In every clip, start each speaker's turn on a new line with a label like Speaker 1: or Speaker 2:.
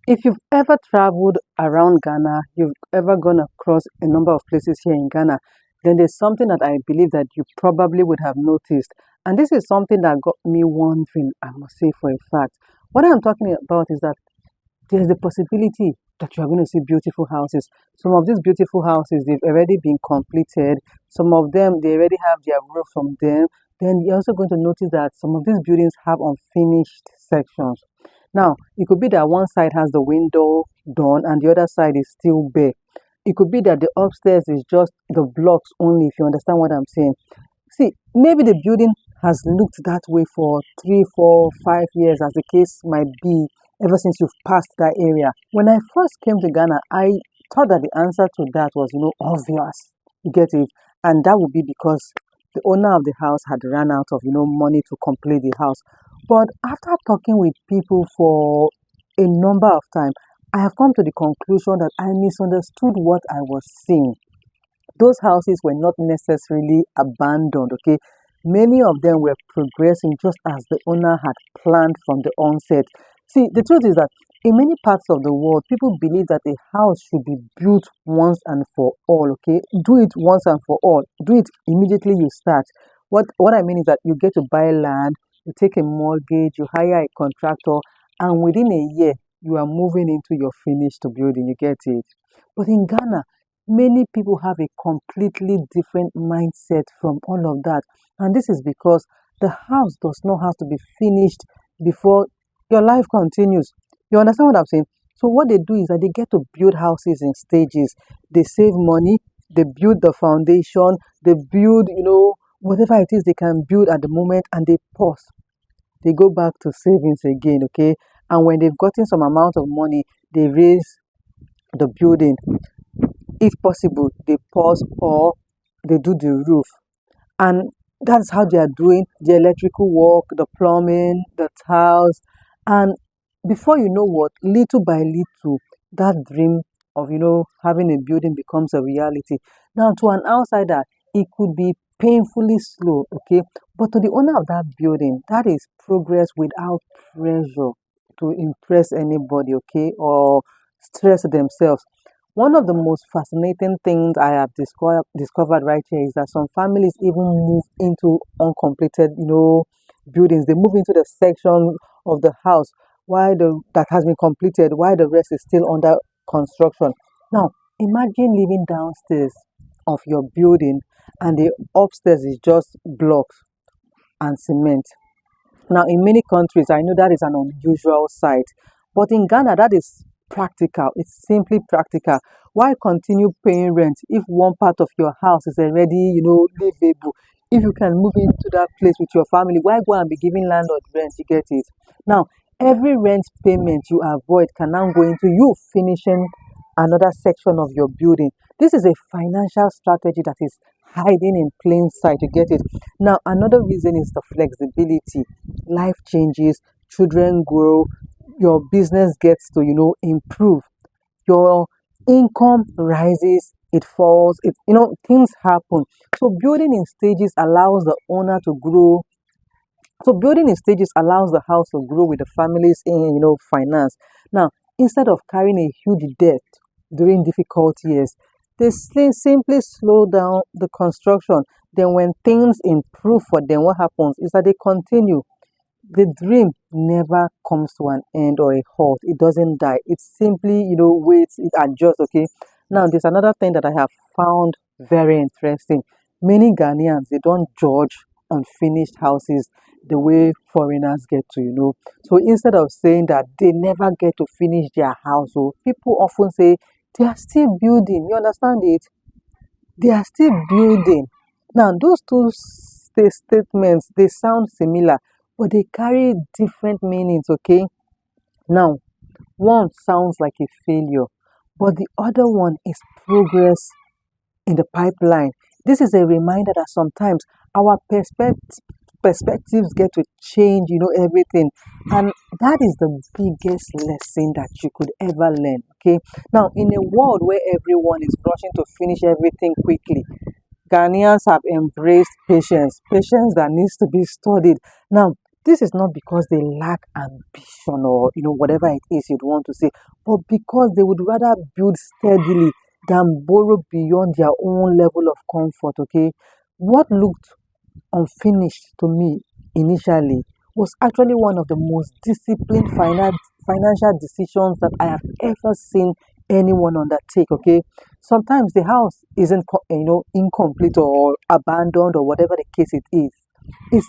Speaker 1: If you've ever traveled around Ghana, you've ever gone across a number of places here in Ghana, then there's something that I believe that you probably would have noticed. And this is something that got me wondering, I must say for a fact. What I'm talking about is that there's the possibility that you are going to see beautiful houses. Some of these beautiful houses, they've already been completed. Some of them, they already have their roof from them. Then you're also going to notice that some of these buildings have unfinished sections. Now, it could be that one side has the window done and the other side is still bare. It could be that the upstairs is just the blocks only, if you understand what I'm saying. See, maybe the building has looked that way for 3, 4, 5 years, as the case might be, ever since you've passed that area. When I first came to Ghana, I thought that the answer to that was, obvious. You get it? And that would be because the owner of the house had run out of, money to complete the house. But after talking with people for a number of times, I have come to the conclusion that I misunderstood what I was seeing. Those houses were not necessarily abandoned, okay? Many of them were progressing just as the owner had planned from the onset. See, the truth is that in many parts of the world, people believe that a house should be built once and for all, okay? Do it once and for all. Do it immediately you start. What I mean is that you get to buy land, you take a mortgage, you hire a contractor, and within a year, you are moving into your finished building. You get it? But in Ghana, many people have a completely different mindset from all of that. And this is because the house does not have to be finished before your life continues. You understand what I'm saying? So what they do is that they get to build houses in stages. They save money, they build the foundation, they build, whatever it is they can build at the moment, and they pause. They go back to savings again, okay? And when they've gotten some amount of money, they raise the building. If possible, they pause or they do the roof. And that's how they are doing the electrical work, the plumbing, the tiles. And before you know what, little by little, that dream of, having a building becomes a reality. Now, to an outsider, it could be painfully slow, okay? But to the owner of that building, that is progress without pressure to impress anybody, okay? Or stress themselves. One of the most fascinating things I have discovered right here is that some families even move into uncompleted, buildings. They move into the section of the house that has been completed, while the rest is still under construction. Now, imagine living downstairs of your building and the upstairs is just blocks and cement. Now, in many countries, I know that is an unusual sight, but in Ghana, that is practical. It's simply practical. Why continue paying rent if one part of your house is already, livable? If you can move into that place with your family, why go and be giving landlord rent? You get it? Now, every rent payment you avoid can now go into you finishing another section of your building. This is a financial strategy that is hiding in plain sight. You get it? Now, another reason is the flexibility. Life changes, children grow, your business gets to, improve. Your income rises, it falls, things happen. So building in stages allows the owner to grow. So building in stages allows the house to grow with the family's, finance. Now, instead of carrying a huge debt during difficult years, they simply slow down the construction. Then when things improve for them, what happens is that they continue. The dream never comes to an end or a halt. It doesn't die. It simply, waits, it adjusts, okay? Now, there's another thing that I have found very interesting. Many Ghanaians, they don't judge unfinished houses the way foreigners get to, So instead of saying that they never get to finish their house, people often say they are still building. You understand it? They are still building. Now, those two statements, they sound similar, but they carry different meanings, okay? Now, one sounds like a failure, but the other one is progress in the pipeline. This is a reminder that sometimes our perspectives get to change, everything. And that is the biggest lesson that you could ever learn, okay? Now, in a world where everyone is rushing to finish everything quickly, Ghanaians have embraced patience that needs to be studied. Now, This is not because they lack ambition or whatever it is you'd want to say, but because they would rather build steadily than borrow beyond their own level of comfort. Okay, what looked unfinished to me initially was actually one of the most disciplined financial decisions that I have ever seen anyone undertake. Okay, sometimes the house isn't incomplete or abandoned or whatever the case it is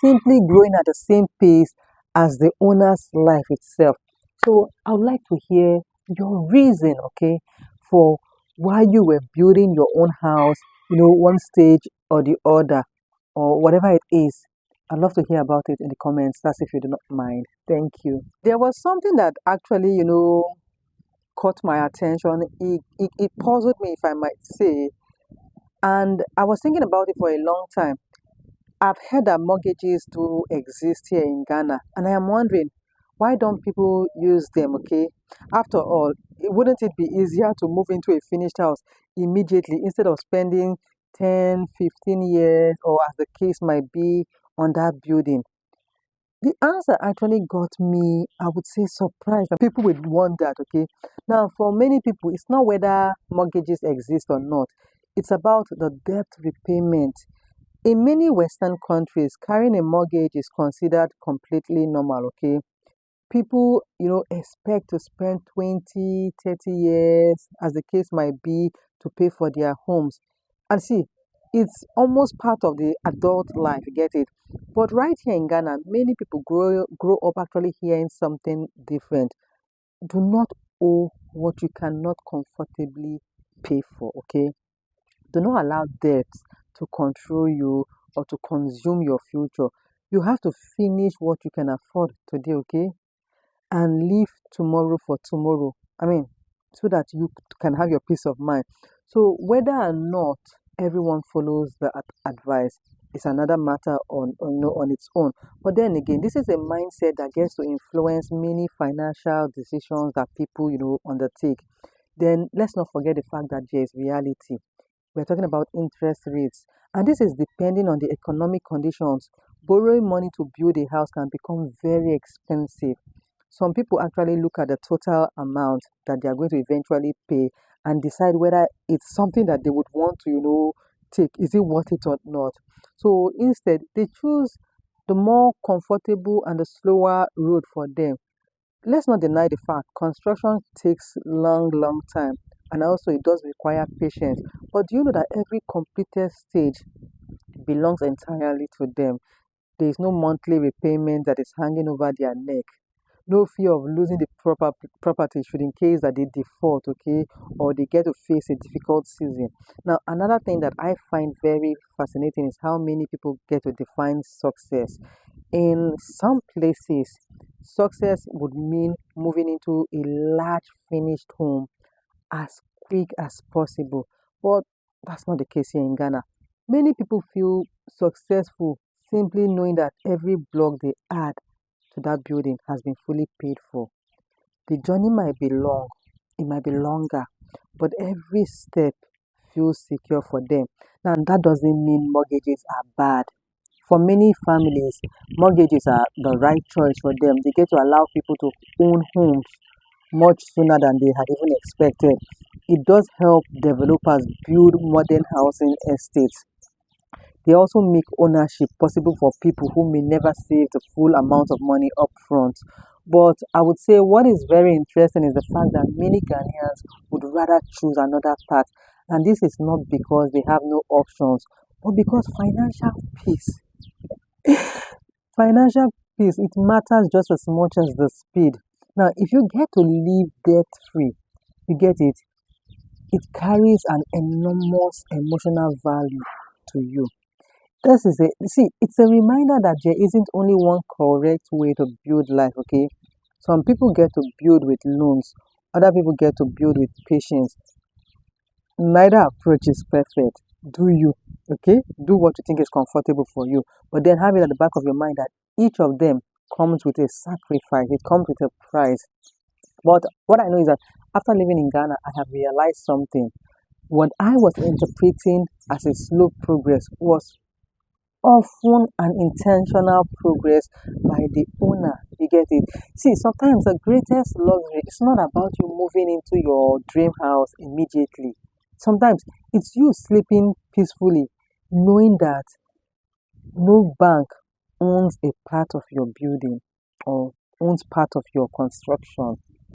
Speaker 1: simply growing at the same pace as the owner's life itself. So I would like to hear your reason, okay, for why you were building your own house, one stage or the other, or whatever it is. I'd love to hear about it in the comments. That's if you do not mind. Thank you. There was something that actually, caught my attention. It puzzled me, if I might say. And I was thinking about it for a long time. I've heard that mortgages do exist here in Ghana, and I am wondering why don't people use them, okay? After all, wouldn't it be easier to move into a finished house immediately instead of spending 10, 15 years, or as the case might be, on that building? The answer actually got me, I would say, surprised. And people would want that, okay? Now, for many people, it's not whether mortgages exist or not, it's about the debt repayment. In many Western countries, carrying a mortgage is considered completely normal, okay? People, expect to spend 20, 30 years, as the case might be, to pay for their homes. And see, it's almost part of the adult life, you get it? But right here in Ghana, many people grow up actually hearing something different. Do not owe what you cannot comfortably pay for, okay? Do not allow debts to control you or to consume your future. You have to finish what you can afford today, okay? And leave tomorrow for tomorrow. I mean, so that you can have your peace of mind. So, whether or not everyone follows the advice is another matter on its own. But then again, this is a mindset that gets to influence many financial decisions that people undertake. Then let's not forget the fact that there is reality. We're talking about interest rates, and this is depending on the economic conditions. Borrowing money to build a house can become very expensive. Some people actually look at the total amount that they are going to eventually pay and decide whether it's something that they would want to, take. Is it worth it or not? So instead, they choose the more comfortable and the slower road for them. Let's not deny the fact construction takes long time, and also it does require patience. But do you know that every completed stage belongs entirely to them? There is no monthly repayment that is hanging over their neck, no fear of losing the property should in case that they default, okay, or they get to face a difficult season. Now, another thing that I find very fascinating is how many people get to define success. In some places, success would mean moving into a large finished home as quick as possible. But that's not the case here in Ghana. Many people feel successful simply knowing that every block they add to that building has been fully paid for. The journey might be long, it might be longer, but every step feels secure for them. Now, that doesn't mean mortgages are bad. For many families, mortgages are the right choice for them. They get to allow people to own homes much sooner than they had even expected. It does help developers build modern housing estates. They also make ownership possible for people who may never save the full amount of money up front. But I would say what is very interesting is the fact that many Ghanaians would rather choose another path. And this is not because they have no options, but because financial peace, it matters just as much as the speed. Now, if you get to live debt free, you get it, it carries an enormous emotional value to you. This is it. See, it's a reminder that there isn't only one correct way to build life, okay? Some people get to build with loans, other people get to build with patience. Neither approach is perfect. Do you, okay? Do what you think is comfortable for you. But then have it at the back of your mind that each of them comes with a sacrifice, it comes with a price. But what I know is that after living in Ghana, I have realized something. What I was interpreting as a slow progress was often an intentional progress by the owner. You get it? See, sometimes the greatest luxury is not about you moving into your dream house immediately. Sometimes it's you sleeping peacefully, knowing that no bank owns a part of your building or owns part of your construction.